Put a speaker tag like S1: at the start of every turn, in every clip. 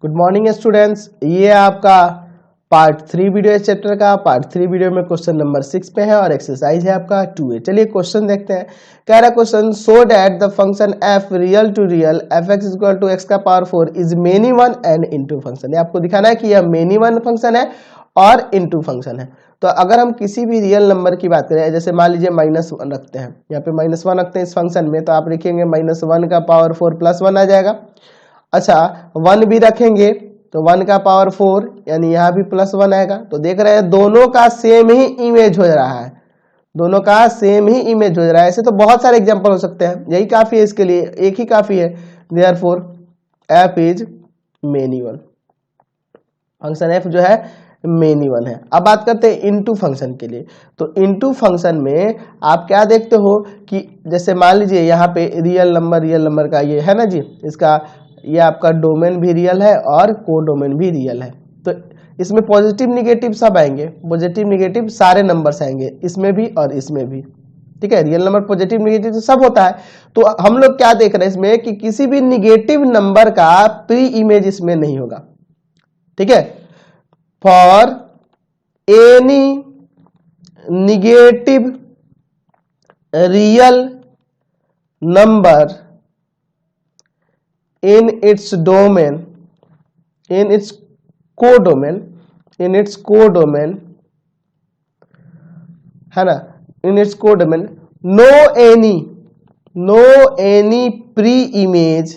S1: Good morning students, ये आपका part 3 video इस चैप्टर का। पार्ट 3 वीडियो में क्वेश्चन नंबर 6 पे है और एक्सरसाइज है आपका 2A। चलिए क्वेश्चन देखते हैं। कह रहा question, so that the function f real to real f x equal to x का power 4 is many one and into function. ये आपको दिखाना है कि यह मेनी वन फंक्शन है और इनटू फंक्शन है। तो अगर हम किसी भी रियल नंबर की बात करें, जैसे मान लीजिए -1 रखते हैं, यहाँ पे -1 रखते हैं इस फंक्शन में, तो आप लिखेंगे -1 का पावर 4 प्लस 1 आ जाएगा। अच्छा 1 भी रखेंगे तो 1 का पावर 4 यानी यहाँ भी +1 आएगा। तो देख रहे हैं दोनों का सेम ही इमेज हो रहा है, दोनों का सेम ही इमेज हो रहा है। ऐसे तो बहुत सारे एग्जांपल हो सकते हैं, यही काफी है इसके लिए, एक ही काफी है। Therefore f is many one, function f जो है मेनी वन है। अब बात करते हैं इनटू फंक्शन के लिए। तो इनटू फंक्शन में आप क्या देखते हो कि जैसे मान लीजिए यहाँ पे रियल नंबर का ये है ना जी, इसका ये आपका डोमेन भी रियल है और को डोमेन भी रियल है। तो इसमें पॉजिटिव निगेटिव सब आएंगे, पॉजिटिव निगेटिव सारे नंबर्स आएंगे, इसमें भी और इसमें भी। ठीक है, रियल नंबर पॉजिटिव निगेटिव तो सब होता है। तो हम लोग क्या देख रहे हैं इसमें कि किसी भी निगेटिव नंबर का प्री इमेज इसमें नहीं होगा। ठीक है, for any negative real number in its domain, in its codomain है ना, in its codomain no any pre-image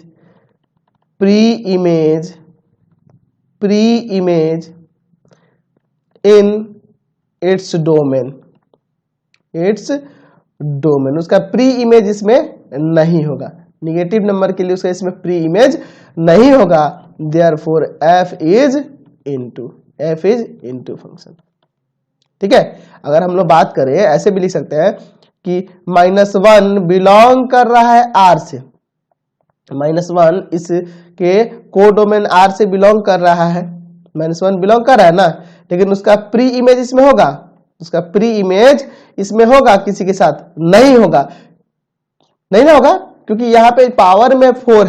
S1: in its domain, उसका प्री इमेज इसमें नहीं होगा। निगेटिव नंबर के लिए उसका इसमें प्री इमेज नहीं होगा। Therefore f is into function. ठीक है, अगर हम लोग बात करें ऐसे भी लिख सकते हैं कि -1 बिलोंग कर रहा है R से, -1 इसके कोडोमेन R से बिलोंग कर रहा है, -1 बिलोंग कर रहा है ना, लेकिन उसका प्री इमेज इसमें होगा, उसका प्री इमेज इसमें होगा, किसी के साथ नहीं होगा, नहीं ना होगा, क्योंकि यहाँ पे पावर में 4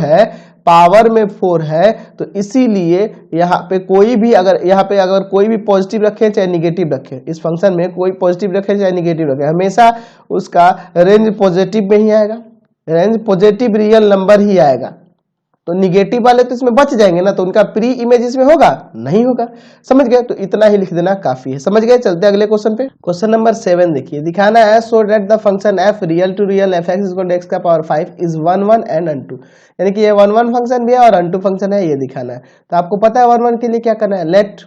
S1: है, तो इसीलिए यहाँ पे कोई भी अगर कोई भी पॉजिटिव रखे चाहे निगेटिव रखे, इस फंक्शन में कोई पॉजिटिव रखे चाहे निगेटिव रखे, हमेशा उसका रेंज पॉजिटिव में ही आएगा, रेंज पॉजिटिव रियल नंबर ही आएगा। तो निगेटिव वाले तो इसमें बच जाएंगे ना, तो उनका प्री इमेज इसमें होगा नहीं होगा। समझ गए? तो इतना ही लिख देना काफी है। समझ गए? चलते अगले क्वेश्चन पे। क्वेश्चन नंबर 7 देखिए, दिखाना है so that the function f real to real f x equal to x का पावर 5 इज 1 1 एंड अनटू, यानी कि ये 1 1 फंक्शन भी है और अनटू फंक्शन है, ये दिखाना है। तो आपको पता है 1 1 के लिए क्या करना है, लेट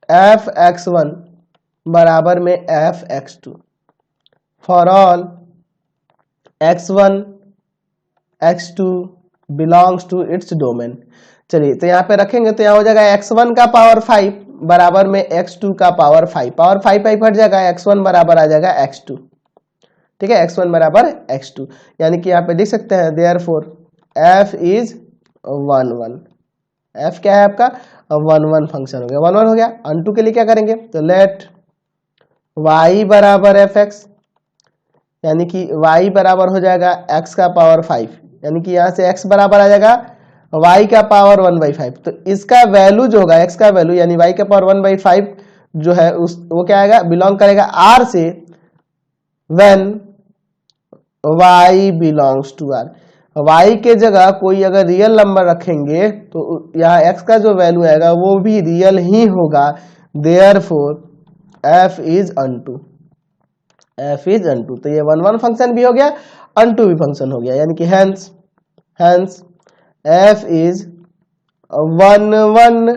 S1: f x1 बराबर में f x2 for all x1 x2 belongs to its domain. चलिए तो यहाँ पे रखेंगे तो यहाँ हो जाएगा x1 का पावर 5 बराबर में x2 का पावर 5, पावर 5 हट जाएगा, x1 बराबर आ जाएगा x2। ठीक है, x1 बराबर x2, यानी कि यहाँ पे लिख सकते हैं देयरफॉर f इज 1 1। f क्या है आपका 1 1 फंक्शन हो गया, 1 1 हो गया। अनटू के लिए क्या करेंगे, तो लेट y बराबर fx, यानी कि y बराबर हो जाएगा x का पावर 5, यानी कि यहाँ से x बराबर आ जाएगा y का पावर 1/5। तो इसका वैल्यू जो होगा, x का वैल्यू यानी y का पावर 1/5 जो है वो क्या आएगा, बिलोंग करेगा R से, when y belongs to R। y के जगह कोई अगर रियल नंबर रखेंगे तो यहाँ x का जो वैल्यू आएगा वो भी रियल ही होगा। देयरफॉर f इज अनटू, तो ये 1 1 फंक्शन भी हो गया, अनटू भी फंक्शन हो गया, यानी कि hence f is 1 1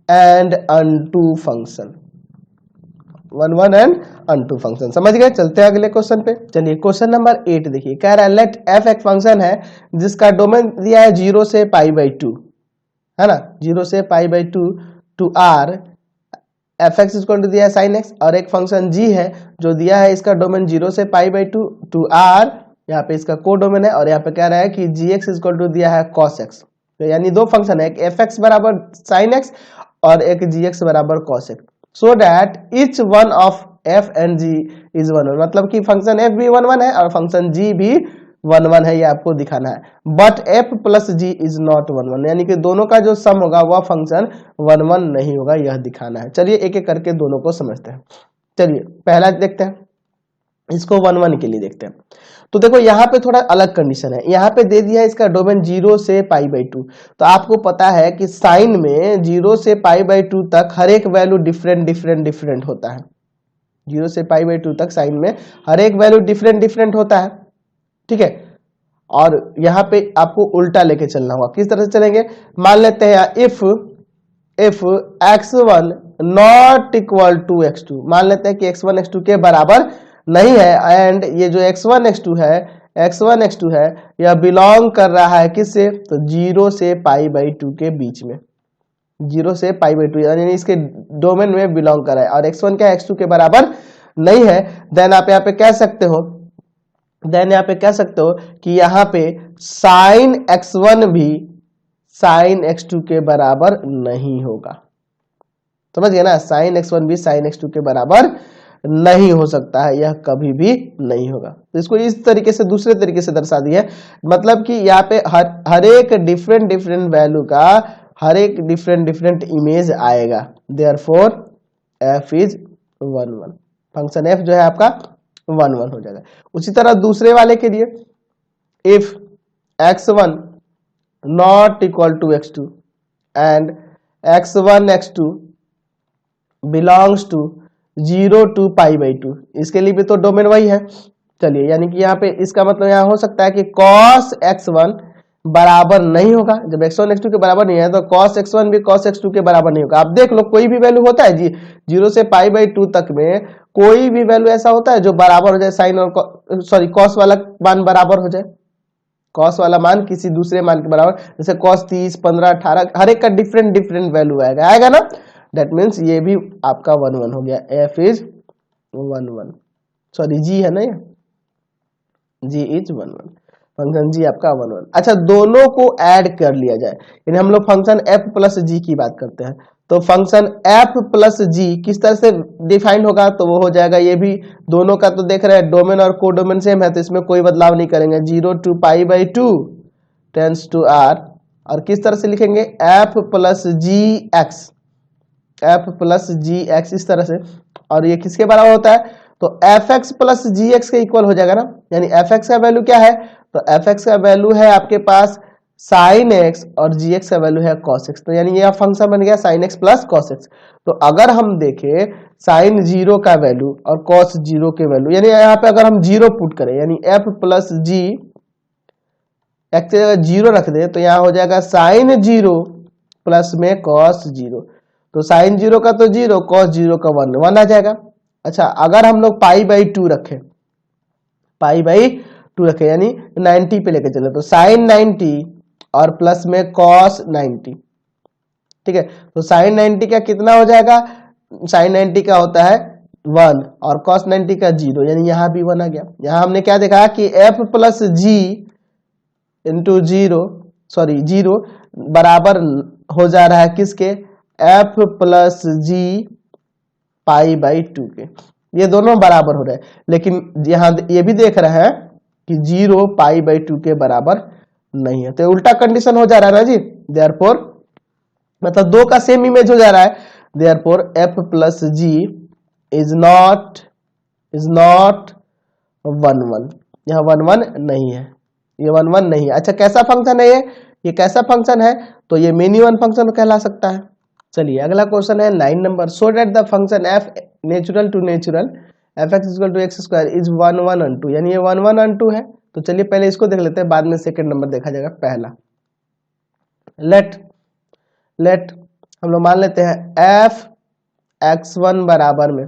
S1: and unto function, 1 1 and unto function. समझ गए? चलते हैं अगले क्वेश्चन पे। चलिए क्वेश्चन नंबर 8 देखिए, कह रहा है लेट f एक फंक्शन है जिसका डोमेन दिया है 0 से π/2, है ना, 0 से π/2 to r, f x equal to दिया है sin x, और एक फंक्शन g है जो दिया है इसका डोमेन 0 से π/2 टू r, यहाँ पे इसका को डोमेन है, और यहाँ पे कह रहा है कि gx इक्वल टू दिया है cos x। तो यानी दो फंक्शन है, एक fx बराबर sin x और एक gx बराबर cos x, so that each one of f and g is 1 1, मतलब कि फंक्शन f भी 1 1 है और फंक्शन g भी 1 1 है, ये आपको दिखाना है। But f plus g is not 1 1, यानी कि दोनों का जो सम होगा वह फंक्शन 1 1 नहीं होगा, यह दिखाना है। चलिए एक एक करके दोनों को समझते हैं। चलिए पहला देखते हैं, इसको 1 1 के लिए देखते हैं। तो देखो यहाँ पे थोड़ा अलग कंडीशन है, यहाँ पे दे दिया है इसका डोमेन 0 से π/2। तो आपको पता है कि साइन में 0 से π/2 तक हर एक वैल्यू डिफरेंट होता है। 0 से π/2 तक साइन में हर एक वैल्यू डिफरेंट होता है, ठीक है। और यहाँ पे आपको उल्टा लेके चलना होगा। किस तरह से चलेंगे, मान लेते हैं if x1 not equal to x2, मान लेते हैं कि x1 x2 के बराबर नहीं है, एंड ये जो x1 x2 है यह बिलोंग कर रहा है किससे, तो 0 से π/2 के बीच में, 0 से π/2 यानी इसके डोमेन में बिलोंग कर रहा है। और x1 क्या x2 के बराबर नहीं है, देन आप यहाँ पे कह सकते हो कि यहाँ पे साइन x1 भी साइन x2 के बराबर नहीं होगा। समझ गए ना, साइन x1 भी साइन x2 के बराबर नहीं हो सकता है, यह कभी भी नहीं होगा। तो इसको इस तरीके से दूसरे तरीके से दर्शा दिया है, मतलब कि यहाँ पे हर एक डिफरेंट वैल्यू का हर एक डिफरेंट इमेज आएगा। Therefore f is 1 1, function f जो है आपका 1 1 हो जाएगा। उसी तरह दूसरे वाले के लिए, if x1 not equal to x2 and x1 x2 belongs to 0 to π/2, इसके लिए भी तो डोमेन वही है। चलिए यानी कि यहाँ पे इसका मतलब यहाँ हो सकता है कि cos x1 बराबर नहीं होगा। जब x1 x2 के बराबर नहीं है तो cos x1 भी cos x2 के बराबर नहीं होगा। आप देख लो कोई भी वैल्यू होता है जी, 0 से π/2 तक में कोई भी वैल्यू ऐसा होता है जो बराबर हो जाए साइन और cos वाला मान बराबर हो जाए, cos वाला मान किसी दूसरे मान के बराबर, जैसे cos 30 15 18 हर एक का डिफरेंट वैल्यू आएगा ना। दैट मीन्स ये भी आपका 1 1 हो गया, f इज 1 1, सॉरी g है ना, ये g इज 1 1, फंक्शन g आपका 1 1। अच्छा दोनों को ऐड कर लिया जाए, यानी हम लोग फंक्शन f प्लस g की बात करते हैं। तो फंक्शन f प्लस g किस तरह से डिफाइंड होगा, तो वो हो जाएगा, ये भी दोनों का तो देख रहे हैं डोमेन और कोडोमेन सेम है, तो इसमें कोई बदलाव नहीं करेंगे। 0 to π/2 टेंस टू r, और किस तरह से लिखेंगे, f प्लस जी एक्स इस तरह से। और ये किसके बराबर होता है, तो fx प्लस जी एक्स के इक्वल हो जाएगा ना। यानी fx का वैल्यू क्या है, तो fx का वैल्यू है आपके पास साइन x और gx का वैल्यू है cos x। तो यानी ये फंक्शन बन गया sine x plus cos x। तो अगर हम देखें साइन 0 का वैल्यू और cos 0 के वैल्यू, यानी यहाँ पे अगर हम 0 पुट करें, यानी f प्लस जी एक्स की जगह 0 रख दे, तो यहाँ हो जाएगा साइन 0 प्लस में cos 0। तो साइन 0 का तो 0, cos 0 का 1 1 आ जाएगा। अच्छा अगर हम लोग π/2 रखें, यानी 90 पे लेके चले, तो साइन 90 और प्लस में cos 90, ठीक है। तो साइन 90 का कितना हो जाएगा, साइन 90 का होता है 1 और cos 90 का 0, यानी यहाँ भी 1 आ गया। यहाँ हमने क्या देखा कि f प्लस जी इंटू 0 बराबर हो जा रहा है किसके, f प्लस जी π/2 के, ये दोनों बराबर हो रहे हैं। लेकिन यहाँ ये भी देख रहे हैं कि 0 π/2 के बराबर नहीं है, तो उल्टा कंडीशन हो जा रहा है ना जी। देयरफॉर मतलब दो का सेम इमेज हो जा रहा है, therefore f plus g is not 1 1, यह 1 1 नहीं है, ये 1 1 नहीं है। अच्छा कैसा फंक्शन है ये कैसा फंक्शन है, तो ये मिनी वन फंक्शन कहला सकता है। चलिए अगला क्वेश्चन है 9 number, so that the function f natural to natural fx equal to x square is 1 1 on 2, यानी ये 1 1 on 2 है। तो चलिए पहले इसको देख लेते हैं, बाद में सेकंड नंबर देखा जाएगा। पहला लेट हम लोग मान लेते हैं f x1 बराबर में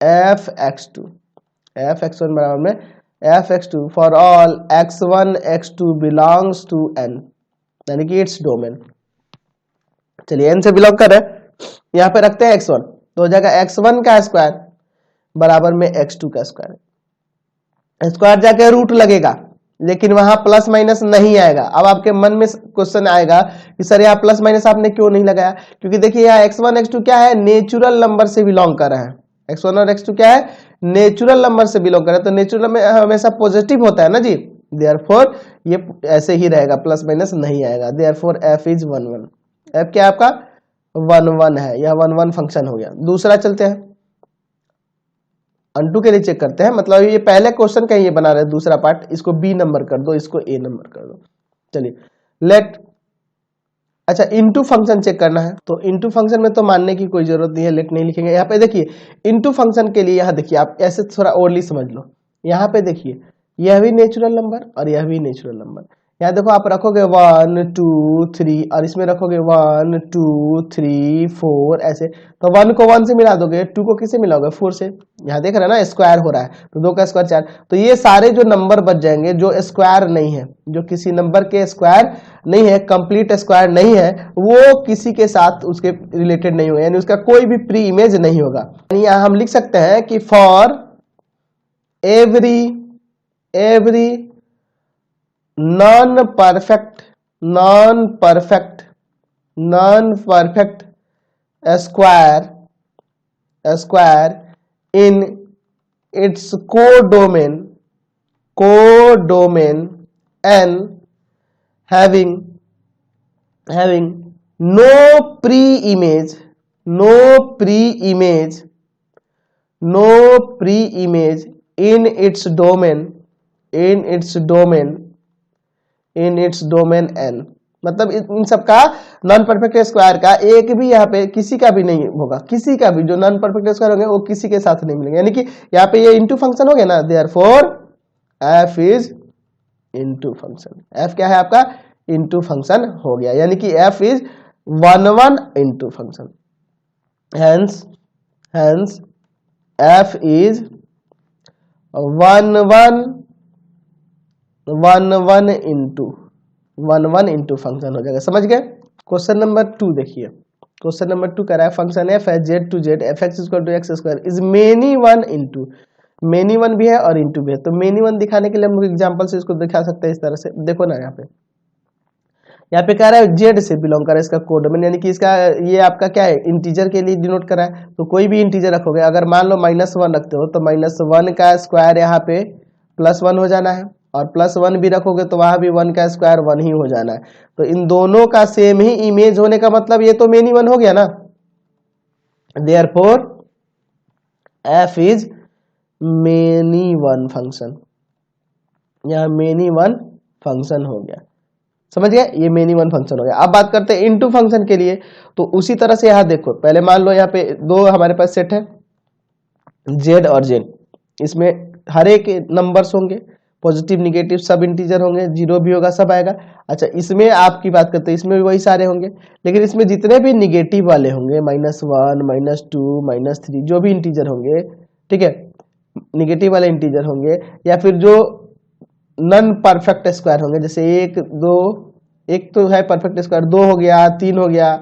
S1: f x2 बराबर में f x2 for all x1 x2 belongs to n, यानी कि इट्स डोमेन। चलिए n से बिलोंग कर रहे हैं, यहाँ पे रखते हैं x1, तो हो जाएगा x1 का स्क्वायर बराबर में x2 का स्क्वायर जाके रूट लगेगा, लेकिन वहां प्लस माइनस नहीं आएगा। अब आपके मन में क्वेश्चन आएगा कि सर यहाँ प्लस माइनस आपने क्यों नहीं लगाया, क्योंकि देखिए यहाँ x1 x2 क्या है, नेचुरल नंबर से बिलोंग कर रहे हैं। x1 और x2 क्या है, नेचुरल नंबर से बिलोंग कर रहे हैं, तो नेचुरल में हमेशा पॉजिटिव होता है ना जी। देयरफॉर ये ऐसे ही रहेगा, प्लस माइनस नहीं आएगा। Therefore f is 1 1। f क्या है आपका 1 1 है, यह 1 1 फंक्शन हो गया। दूसरा चलते हैं, अनटू के लिए चेक करते हैं, मतलब ये पहले क्वेश्चन का ये बना रहे दूसरा पार्ट, इसको b नंबर कर दो, इसको a नंबर कर दो। चलिए लेट, अच्छा इनटू फंक्शन चेक करना है, तो इनटू फंक्शन में तो मानने की कोई जरूरत नहीं है, लेट नहीं लिखेंगे। यहाँ पे देखिए इनटू फंक्शन के लिए, यहाँ देखिए आप ऐसे थोड़ा ओरली समझ लो, यहाँ पे देखिए यह भी नेचुरल नंबर और यह भी नेचुरल नंबर। यहाँ देखो आप रखोगे 1 2 3 और इसमें रखोगे 1 2 3 4 ऐसे, तो 1 को 1 से मिला दोगे, 2 को किससे मिलाओगे 4 से। यहाँ देख रहे हैं ना स्क्वायर हो रहा है, तो 2 का स्क्वायर 4, तो ये सारे जो नंबर बच जाएंगे जो स्क्वायर नहीं है, जो किसी नंबर के स्क्वायर नहीं है, कंप्लीट स्क्वायर नहीं है, वो किसी के साथ उसके रिलेटेड नहीं होगा, यानी उसका कोई भी प्री इमेज नहीं होगा। यानी यहाँ हम लिख सकते हैं कि for every non perfect square in its codomain n having no pre-image in its domain n, मतलब इन सब का नॉन परफेक्ट स्क्वायर का एक भी यहाँ पे किसी का भी नहीं होगा, किसी का भी जो नॉन परफेक्ट स्क्वायर होंगे वो किसी के साथ नहीं मिलेंगे। यानी कि यहाँ पे ये इनटू फंक्शन हो गया ना, therefore f is into function. f क्या है आपका इनटू फंक्शन हो गया, यानी कि f is 1 1 into function, hence f is 1 1 into function हो जाएगा। समझ गए। क्वेश्चन नंबर 2 देखिए, क्वेश्चन नंबर 2 कह रहा है फंक्शन f है z to z fx equal to x square is many one into, many one भी है और इनटू भी है, तो मेनी वन दिखाने के लिए हम एग्जांपल से इसको दिखा सकते हैं इस तरह से। देखो ना यहाँ पे कह रहा है z से बिलोंग कर रहा है इसका कोड, यानी कि इसका ये आपका क्या है इंटीजर के लिए डिनोट कर रहा है, तो कोई भी इंटीजर रखोगे, अगर मान लो -1 रखते हो तो -1 का स्क्वायर यहाँ पे +1 हो जाना है, और +1 भी रखोगे तो वहां भी 1 का स्क्वायर 1 ही हो जाना है। तो इन दोनों का सेम ही इमेज होने का मतलब ये तो मेनी वन हो गया ना, therefore f is many one function, यहाँ मेनी वन फंक्शन हो गया। समझ गए, ये मेनी वन फंक्शन हो गया। अब बात करते हैं इनटू फंक्शन के लिए, तो उसी तरह से यहाँ देखो, पहले मान लो यहाँ पे दो हमारे पास सेट है z और z, इसमें हर एक नंबर्स होंगे, पॉजिटिव निगेटिव सब इंटीजर होंगे, जीरो भी होगा, सब आएगा। अच्छा इसमें आपकी बात करते हैं, इसमें भी वही सारे होंगे, लेकिन इसमें जितने भी निगेटिव वाले होंगे -1 -2 -3 जो भी इंटीजर होंगे, ठीक है, निगेटिव वाले इंटीजर होंगे, या फिर जो नॉन परफेक्ट स्क्वायर होंगे, जैसे 1 2, एक तो है परफेक्ट स्क्वायर, 2 हो गया 3 हो गया,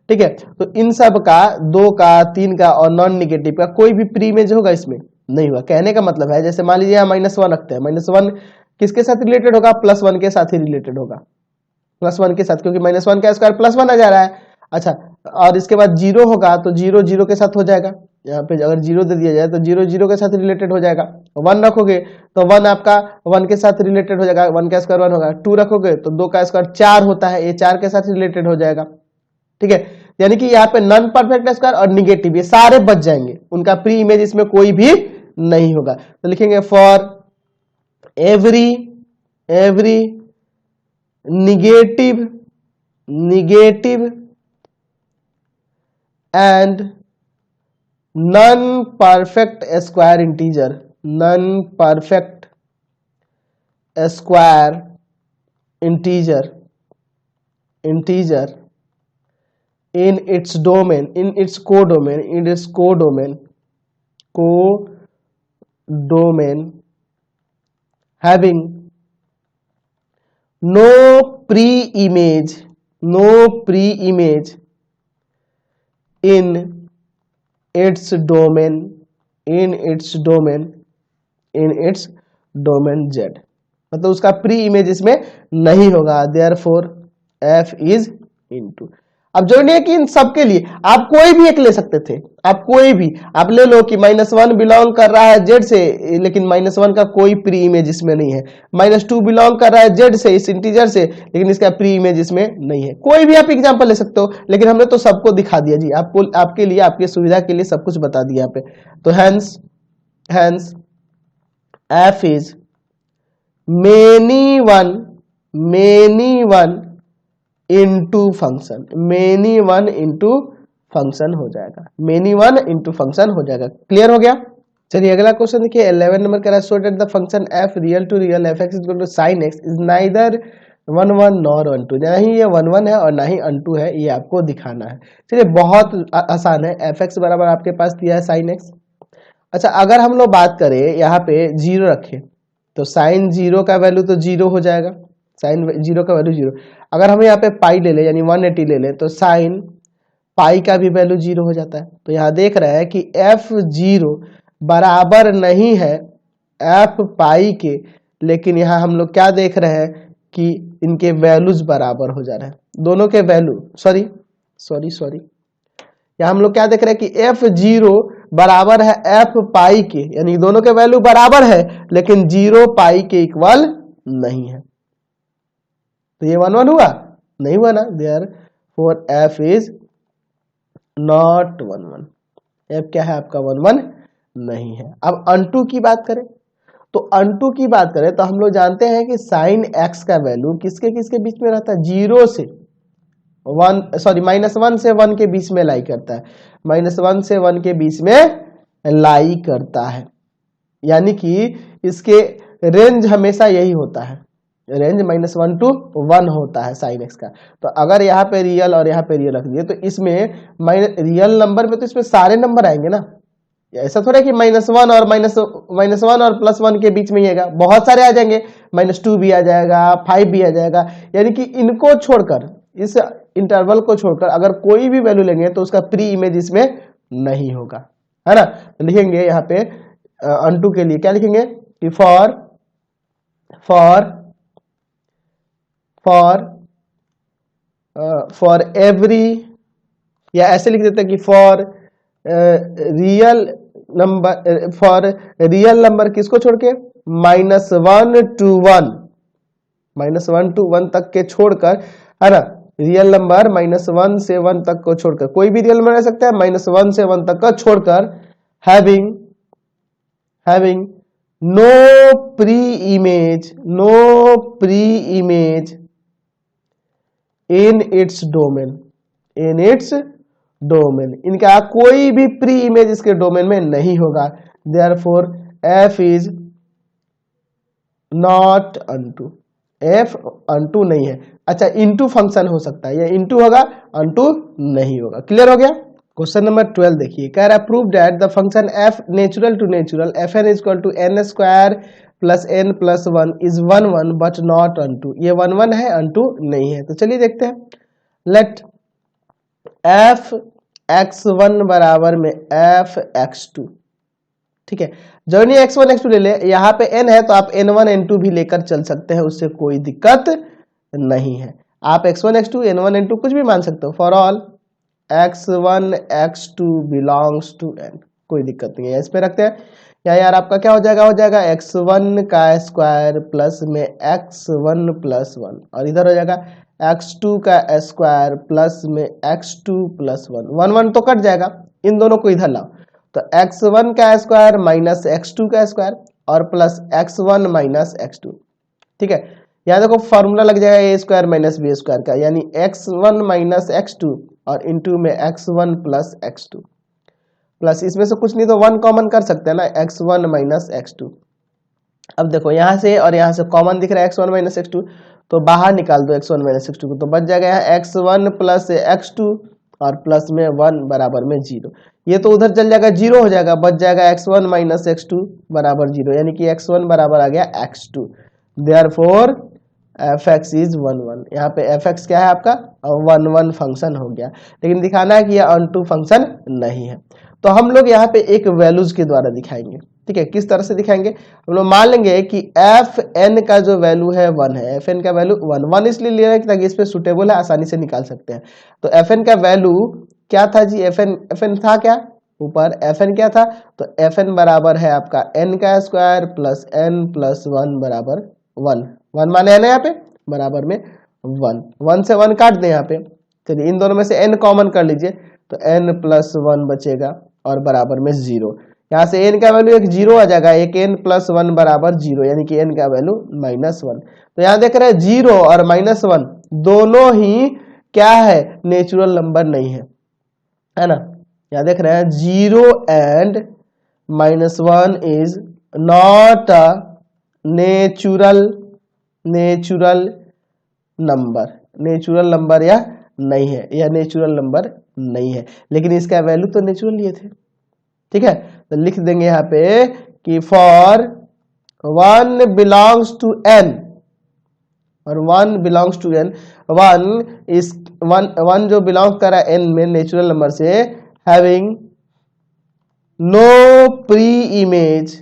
S1: ठीक है, तो इन सब का 2 का 3 का और नॉन निगेटिव का कोई भी प्री इमेज होगा इसमें नहीं हुआ। कहने का मतलब है, जैसे मान लीजिए -1 रखते हैं, -1 किसके साथ रिलेटेड होगा, +1 के साथ ही रिलेटेड होगा, +1 के साथ, क्योंकि -1 का स्क्वायर +1 आ जा रहा है। अच्छा और इसके बाद 0 होगा तो 0 0 के साथ हो जाएगा, यहाँ पे अगर 0 दे दिया जाए तो 0 0 के साथ रिलेटेड हो जाएगा। 1 रखोगे तो 1 आपका 1 के साथ रिलेटेड हो जाएगा, 1 का स्क्वायर 1 होगा। 2 रखोगे तो 2 का स्क्वायर 4 होता है, ये 4 के साथ रिलेटेड हो जाएगा, ठीक है। यानी कि यहाँ पे नॉन परफेक्ट स्क्वायर और निगेटिव ये सारे बच जाएंगे, उनका प्री इमेज इसमें कोई भी नहीं होगा। तो लिखेंगे for every negative and non perfect square integer in its codomain having no pre-image in its domain z, मतलब उसका प्री इमेज इसमें नहीं होगा, देयरफॉर f इज इनटू। अब जरूरी नहीं है कि इन सबके लिए, आप कोई भी एक ले सकते थे, आप कोई भी आप ले लो कि -1 बिलोंग कर रहा है जेड से, लेकिन -1 का कोई प्री इमेज इसमें नहीं है। -2 बिलोंग कर रहा है जेड से, इस इंटीजर से, लेकिन इसका प्री इमेज इसमें नहीं है। कोई भी आप एग्जांपल ले सकते हो, लेकिन हमने तो सबको दिखा दिया जी, आपको आपके लिए, आपकी सुविधा के लिए सब कुछ बता दिया यहाँ पे। तो hence f is many one into function, many one into function हो जाएगा, मेनी वन इंटू फंक्शन हो जाएगा। क्लियर हो गया? चलिए अगला क्वेश्चन देखिए 11 नंबर कह रहा है so that the function f real to real f(x) is equal to sin x is neither 1 1 nor 1 2, नहीं ये 1 1 है और ना ही 1 2 है, ये आपको दिखाना है। चलिए बहुत आसान है, f(x) बराबर आपके पास दिया है sin x। अच्छा अगर हम लोग बात करें यहाँ पे 0 रखें तो sin 0 का वैल्यू तो 0 हो जाएगा, sin 0 का वैल्यू 0। अगर हम यहाँ पे पाई ले लें यानी 180 ले लें तो sin पाई का भी वैल्यू 0 हो जाता है। तो यहाँ देख रहे हैं कि f0 बराबर नहीं है f पाई के, लेकिन यहाँ हम लोग क्या देख रहे हैं कि इनके वैल्यूज बराबर हो जा रहे हैं, दोनों के वैल्यू सॉरी यहाँ हम लोग क्या देख रहे हैं कि f0 बराबर है f पाई के, यानी दोनों के वैल्यू बराबर है लेकिन 0 पाई के इक्वल नहीं है। तो ये 1 1 हुआ? नहीं हुआ ना, therefore f is not 1 1। f क्या है आपका? 1 1 नहीं है। अब अनटू की बात करें तो अनटू की बात करें तो हम लोग जानते हैं कि साइन x का वैल्यू किसके किसके बीच में रहता है? 0 से 1 सॉरी -1 से 1 के बीच में लाई करता है, -1 से 1 के बीच में लाई करता है, यानी कि इसके रेंज हमेशा यही होता है, रेंज -1 to 1 होता है साइन x का। तो अगर यहाँ पे रियल और यहाँ पे रियल रख दिए तो इसमें रियल नंबर में तो इसमें सारे नंबर आएंगे ना, ऐसा थोड़ा कि -1 और -1 और +1 के बीच में ही आएगा, बहुत सारे आ जाएंगे, -2 भी आ जाएगा, 5 भी आ जाएगा, यानी कि इनको छोड़कर, इस इंटरवल को छोड़कर अगर कोई भी वैल्यू लेंगे तो उसका प्री इमेज इसमें नहीं होगा, है ना। तो लिखेंगे यहाँ पे अनटू के लिए क्या लिखेंगे कि फॉर एवरी, या ऐसे लिख देते हैं कि फॉर रियल नंबर किसको छोड़ के? -1 to 1 तक के छोड़कर, है ना, रियल नंबर -1 से 1 तक को छोड़कर, कोई भी रियल नंबर रह सकता है, -1 से 1 तक का छोड़कर, having no pre image in its domain, इनका कोई भी प्री इमेज इसके डोमेन में नहीं होगा, therefore f is not unto, f unto नहीं है। अच्छा इनटू फंक्शन हो सकता है, ये इनटू होगा, अनटू नहीं होगा। क्लियर हो गया? क्वेश्चन नंबर 12 देखिए, कह रहा है prove that the function f natural to natural fn is equal to n² plus n plus 1 is 1 1 but not onto, ये 1 1 है, अनटू नहीं है। तो चलिए देखते हैं, लेट f(x1) बराबर में f(x2), ठीक है, जर्नी x1 x2 ले ले, यहाँ पे n है तो आप n1 n2 भी लेकर चल सकते हैं, उससे कोई दिक्कत नहीं है। आप x1 x2 n1 n2 कुछ भी मान सकते हो, for all x1 x2 belongs to n, कोई दिक्कत नहीं है। इस पे रखते हैं, या यार आपका क्या हो जाएगा x1 का स्क्वायर प्लस में x1 प्लस 1, और इधर हो जाएगा x2 का स्क्वायर प्लस में x2 प्लस 1, 1 1 तो कट जाएगा, इन दोनों को इधर लाओ, तो x1 का स्क्वायर माइनस x2 का स्क्वायर और प्लस x1 माइनस x2, ठीक है। यहाँ देखो फॉर्मूला लग जाएगा a square minus b square का, यानी x1 माइनस x2 और इंटू में x1 प्लस x2, प्लस इसमें से कुछ नहीं तो 1 कॉमन कर सकते हैं ना, x1 माइनस x2। अब देखो यहाँ से और यहाँ से कॉमन दिख रहा है x1 माइनस x2, तो बाहर निकाल दो x1 माइनस x2 को, तो बच जाएगा यहाँ x1 प्लस x2 और प्लस में 1 बराबर में 0, ये तो उधर चल जाएगा 0 हो जाएगा, बच जाएगा x1 माइनस x2 बराबर 0, यानी कि x1 बराबर आ गया x2, देयरफॉर fx इज 1 1। यहाँ पे fx क्या है आपका? 1 1 फंक्शन हो गया, लेकिन दिखाना है कि यह अनटू फंक्शन नहीं है। तो हम लोग यहाँ पे एक वैल्यूज के द्वारा दिखाएंगे, ठीक है, किस तरह से दिखाएंगे, हम लोग मान लेंगे कि एफ एन का जो वैल्यू है 1 है, एफ एन का वैल्यू 1 इसलिए ले रहे हैं ताकि इस पे सुटेबल है, आसानी से निकाल सकते हैं। तो एफ एन का वैल्यू क्या था जी, एफ एन था क्या ऊपर, एफ एन क्या था, तो एफ एन बराबर है आपका एन का स्क्वायर प्लस एन प्लस 1 बराबर 1, 1 माने है ना यहाँ पे बराबर में 1, 1 से 1 काट दें यहाँ पे, चलिए इन दोनों में से n कॉमन कर लीजिए, तो n प्लस 1 बचेगा और बराबर में 0, यहाँ से n का वैल्यू एक 0 आ जाएगा, एक n प्लस 1 बराबर 0, यानी कि n का वैल्यू -1। तो यहाँ देख रहे हैं 0 और -1 दोनों ही क्या है, नेचुरल नंबर नहीं है ना, यहाँ देख रहे हैं 0 and -1 is not a natural number या नहीं है, यह नेचुरल नंबर नहीं है, लेकिन इसका वैल्यू तो नेचुरल लिए थे। ठीक है, तो लिख देंगे यहाँ पे कि फॉर 1 बिलोंग्स टू n, और 1 बिलोंग्स टू n, 1 जो बिलोंग कर रहा है n में नेचुरल नंबर से, having no pre image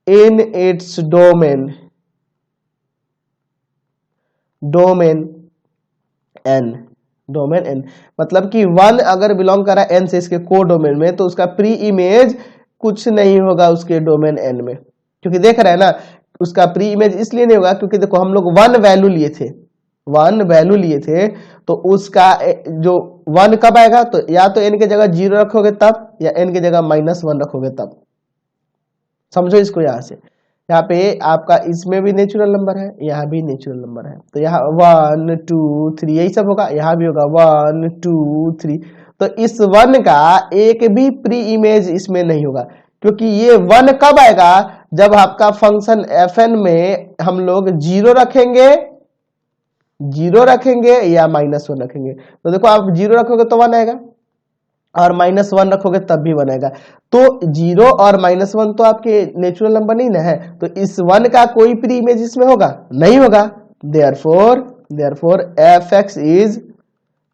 S1: in its domain n, मतलब कि 1 अगर बिलोंग कर रहा है n से इसके को डोमेन में, तो उसका प्री इमेज कुछ नहीं होगा उसके डोमेन n में, क्योंकि देख रहे हैं ना, उसका प्री इमेज इसलिए नहीं होगा क्योंकि देखो हम लोग 1 वैल्यू लिए थे, तो उसका जो 1 कब आएगा, तो या तो n के जगह 0 रखोगे तब, या n के जगह -1 रखोगे तब, समझो इसको। यहाँ से यहाँ पे आपका इसमें भी नेचुरल नंबर है, यहाँ भी नेचुरल नंबर है, तो यहाँ 1 2 3 यही सब होगा, यहाँ भी होगा 1 2 3, तो इस 1 का एक भी प्री इमेज इसमें नहीं होगा, क्योंकि ये 1 कब आएगा, जब आपका फंक्शन fn में हम लोग 0 रखेंगे या -1 रखेंगे। तो देखो आप 0 रखोगे तो 1 आएगा, और -1 रखोगे तब भी 1 आएगा, तो 0 और -1 तो आपके नेचुरल नंबर नहीं ना है, तो इस 1 का कोई प्री इमेज इसमें होगा नहीं होगा, therefore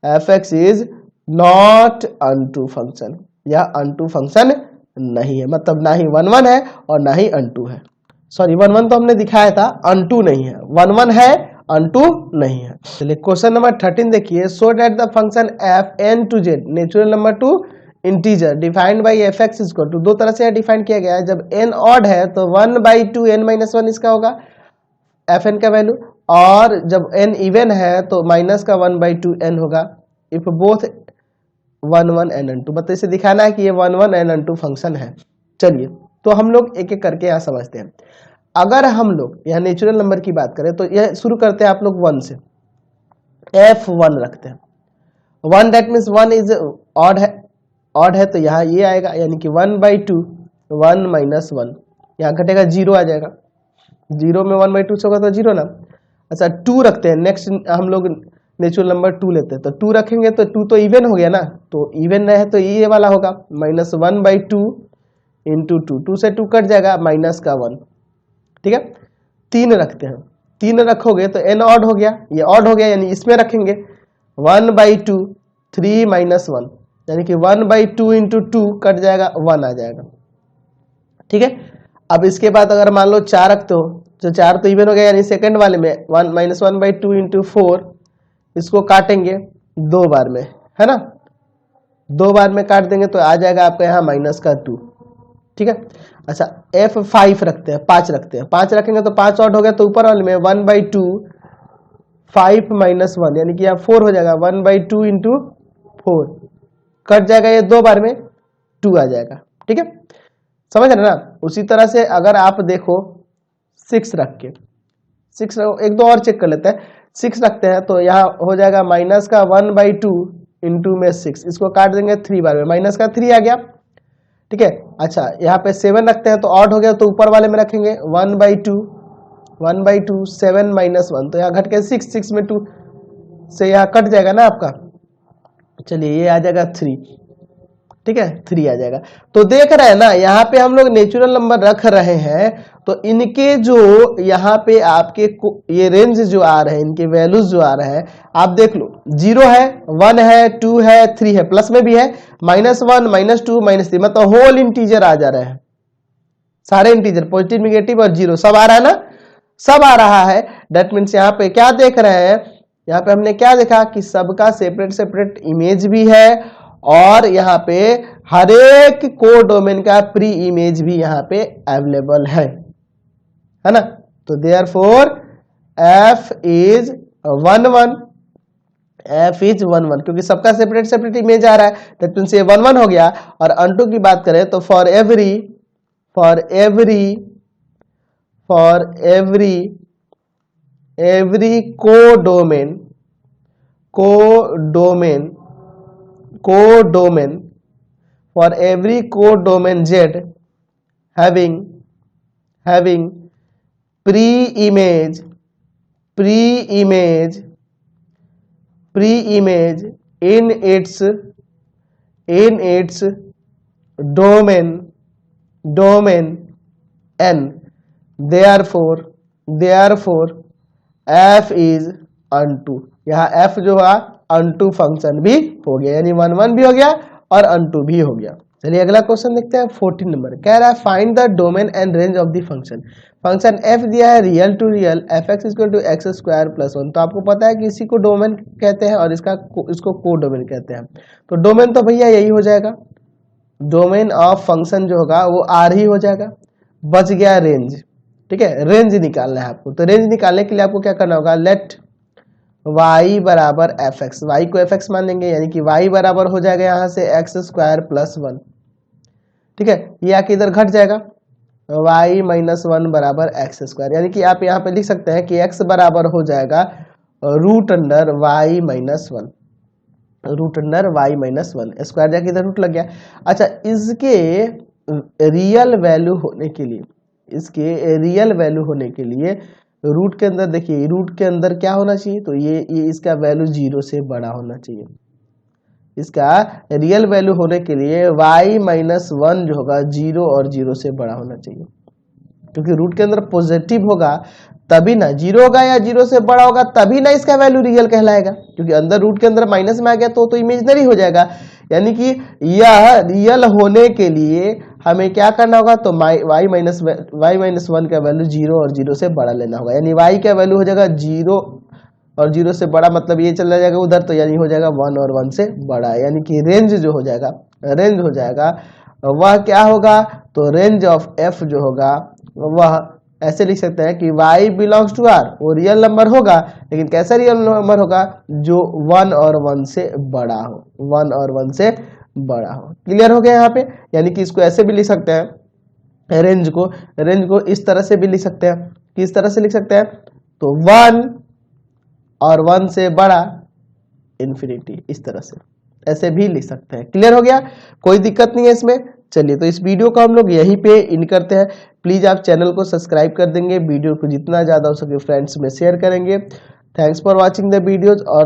S1: fx is not unto function, यह अनटू फंक्शन नहीं है, मतलब ना ही 1 है और ना ही अनटू है, सॉरी 1 तो हमने दिखाया था, अनटू नहीं है, 1 है अनटू नहीं है। चलिए क्वेश्चन नंबर 13 देखिए, so that the function f n to z natural number to integer defined by f x is to, दो तरह से डिफाइन किया गया है, जब n ऑड है तो 1/2 n-1 इसका होगा एफ एन का वैल्यू, और जब n इवन है तो माइनस का 1/2 n होगा, इफ बोथ 1 1 n n2, मतलब इसे दिखाना है कि ये 1 1 n n2 फंक्शन है। चलिए तो हम लोग एक एक करके यहाँ समझते हैं। अगर हम लोग यहाँ नेचुरल नंबर की बात करें तो यह शुरू करते हैं आप लोग 1 से, f1 रखते हैं, 1 दैट मीन्स 1 इज ऑड है तो यहाँ ये आएगा, यानी कि 1/2 1 - 1, यहाँ घटेगा 0 आ जाएगा, 0 में 1/2 से होगा तो 0 ना। अच्छा 2 रखते हैं, नेक्स्ट हम लोग नेचुरल नंबर 2 लेते हैं, तो 2 रखेंगे तो 2 तो इवन हो गया ना, तो इवन रहे तो ये वाला होगा -1/2 इंटू 2 से 2 कट जाएगा -1, ठीक है। 3 रखते हैं, 3 रखोगे तो n ऑड हो गया, ये ऑड हो गया यानी इसमें रखेंगे 1/2 3 - 1, यानी कि 1/2 इंटू 2 कट जाएगा 1 आ जाएगा, ठीक है। अब इसके बाद अगर मान लो 4 रखते हो तो 4 तो इवन हो गया, यानी सेकंड वाले में 1/2 इंटू 4, इसको काटेंगे 2 बार में, है ना, 2 बार में काट देंगे तो आ जाएगा आपका यहाँ -2, ठीक है। अच्छा f5 रखते हैं, 5 रखते हैं, 5 रखेंगे तो 5 ऑड हो गया, तो ऊपर वाले में 1/2 5 - 1, यानी कि यहाँ 4 हो जाएगा, 1/2 इंटू 4 कट जाएगा, ये 2 बार में 2 आ जाएगा, ठीक है, समझ रहे ना। उसी तरह से अगर आप देखो 6 रख के, 6 एक दो और चेक कर लेते हैं, 6 रखते हैं तो यहाँ हो जाएगा माइनस का 1/2 इंटू में 6, इसको काट देंगे 3 बार में, माइनस का 3 आ गया, ठीक है। अच्छा यहाँ पे 7 रखते हैं तो ऑड हो गया, तो ऊपर वाले में रखेंगे 1/2 7 - 1, तो यहाँ घट के 6 में 2 से यहाँ कट जाएगा ना आपका, चलिए ये आ जाएगा 3, ठीक है, 3 आ जाएगा। तो देख रहे हैं ना, यहाँ पे हम लोग नेचुरल नंबर रख रहे हैं तो इनके जो यहाँ पे आपके ये रेंज जो आ रहे हैं, इनके वैल्यूज जो आ रहे हैं, आप देख लो 0 है, 1 है, 2 है, 3 है, प्लस में भी है, -1, -2, -3, मतलब होल इंटीजर आ जा रहे हैं, सारे इंटीजर पॉजिटिव, निगेटिव और 0 सब आ रहा है ना, सब आ रहा है। दैट मीन्स यहाँ पे क्या देख रहे हैं, यहाँ पे हमने क्या देखा कि सबका सेपरेट सेपरेट इमेज भी है और यहाँ पे हर एक कोडोमेन का प्री इमेज भी यहाँ पे अवेलेबल है ना। तो therefore f is 1 1, f is 1 1, क्योंकि सबका सेपरेट सेपरेट इमेज आ रहा है, दैट मीन्स ये 1 1 हो गया। और अनटू की बात करें तो for every codomain for every codomain Z having pre-image in its domain n, therefore f is unto, यहाँ f जो है unto फंक्शन भी हो गया, यानी 1 1 भी हो गया और unto भी हो गया। चलिए अगला क्वेश्चन देखते हैं 14 नंबर। कह रहा है find the domain and range of the function. Function f दिया है real to real fx equal to x square plus 1। तो आपको पता है कि इसी को डोमेन कहते हैं और इसको को डोमेन कहते हैं। तो डोमेन तो भैया यही हो जाएगा, डोमेन ऑफ फंक्शन जो होगा वो r ही हो जाएगा। बच गया रेंज, ठीक है, रेंज निकालना है आपको। तो रेंज निकालने के लिए आपको क्या करना होगा, लेट y बराबर fx, y को fx मान लेंगे, यानी कि y बराबर हो जाएगा यहाँ से x स्क्वायर प्लस 1, ठीक है, ये आके इधर घट जाएगा, y माइनस 1 बराबर x स्क्वायर, यानी कि आप यहाँ पे लिख सकते हैं कि x बराबर हो जाएगा root under y minus 1, root under y minus 1, square जाके इधर रूट लग गया। अच्छा, इसके रियल वैल्यू होने के लिए, रूट के अंदर देखिए, रूट के अंदर क्या होना चाहिए, तो ये इसका वैल्यू 0 से बड़ा होना चाहिए। इसका रियल वैल्यू होने के लिए y माइनस 1 जो होगा 0 और 0 से बड़ा होना चाहिए, क्योंकि रूट के अंदर पॉजिटिव होगा तभी ना, 0 होगा या 0 से बड़ा होगा तभी ना इसका वैल्यू रियल कहलाएगा, क्योंकि अंदर रूट के अंदर माइनस में आ गया तो इमेजिनरी हो जाएगा। यानी कि यह रियल होने के लिए हमें क्या करना होगा, तो y माइनस 1 का वैल्यू 0 और 0 से बड़ा लेना होगा, यानी y का वैल्यू हो जाएगा 0 और 0 से बड़ा, मतलब ये चला जाएगा उधर, तो यानी हो जाएगा 1 और 1 से बड़ा, यानी कि रेंज जो हो जाएगा वह क्या होगा, तो रेंज ऑफ f जो होगा वह ऐसे लिख सकते हैं कि y बिलोंग्स टू r, वो रियल नंबर होगा, लेकिन कैसा रियल नंबर होगा, जो 1 और 1 से बड़ा हो, 1 और 1 से बड़ा हो। क्लियर हो गया यहाँ पे। यानी कि इसको ऐसे भी लिख सकते हैं, रेंज को इस तरह से भी लिख सकते हैं, किस तरह से लिख सकते हैं, तो 1 और 1 से बड़ा इन्फिनिटी, इस तरह से ऐसे भी लिख सकते हैं। क्लियर हो गया, कोई दिक्कत नहीं है इसमें। चलिए, तो इस वीडियो को हम लोग यहीं पे इन करते हैं। प्लीज आप चैनल को सब्सक्राइब कर देंगे, वीडियो को जितना ज्यादा हो सके फ्रेंड्स में शेयर करेंगे। Thanks for watching the videos. और